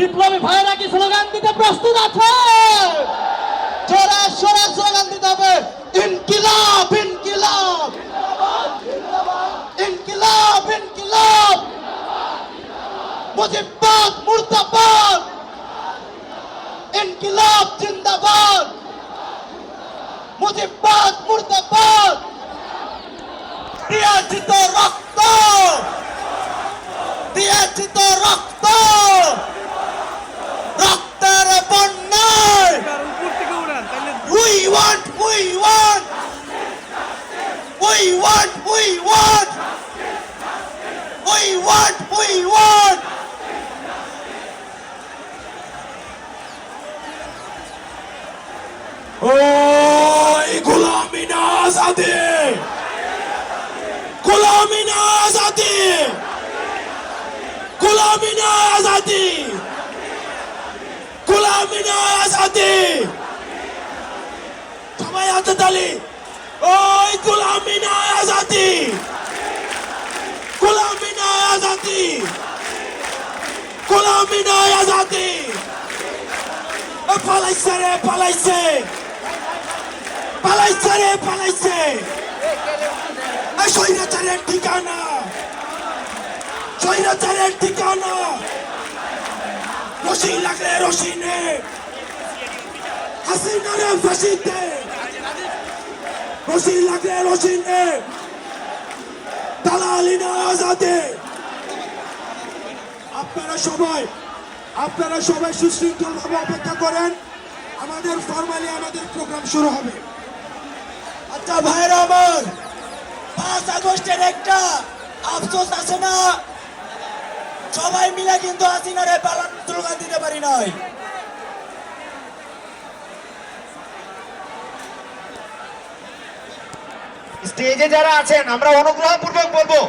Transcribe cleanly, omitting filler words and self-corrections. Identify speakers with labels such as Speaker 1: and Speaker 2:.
Speaker 1: বিপ্লবী ভাইরা কি স্লোগান দিতে প্রস্তুত আছে? জোরে সোরে স্লোগান দিতে হবে, ইনকিলাব ইনকিলাব ইনকিলাব ইনকিলাব, মুজিববাদ মুর্দাবাদ, ইনকিলাব জিন্দাবাদ, মুজিববাদ মুর্দাবাদ। দিয়েছি তো রক্ত, দিয়েছি তো রক্ত, রক্তের বন্যায় we want we want we want we want we want we want ওই গোলামি না আজাদি, গোলামি না আজাদি, গোলামি না আজাদি, গোলামি না আজাদি। সবাই হাতে তালি। ওই গোলামি না আজাদি, গোলামি না আজাদি, গোলামি না আজাদি। পালাইছে রে পালাইছে, পালাইছে রে পালাইছে। স্বৈরাচারের ঠিকানা, স্বৈরাচারের ঠিকানা। রশি লাগলে রশি নে, হাসিনা রে ফাঁসিতে। রশি লাগলে রশি নে, দালালি না আজাদে। আপনারা সবাই সুশৃঙ্খল ভাবে অপেক্ষা করেন, আমাদের ফরমালি আমাদের প্রোগ্রাম শুরু হবে। আচ্ছা ভাইরা আমার, 5 আগস্টের একটা আফসোস আছে না, সবাই মিলে কিন্তু হাসিনারে পালানোর স্লোগান দিতে পারি নাই।
Speaker 2: স্টেজে যারা আছেন আমরা অনুগ্রহপূর্বক বলবো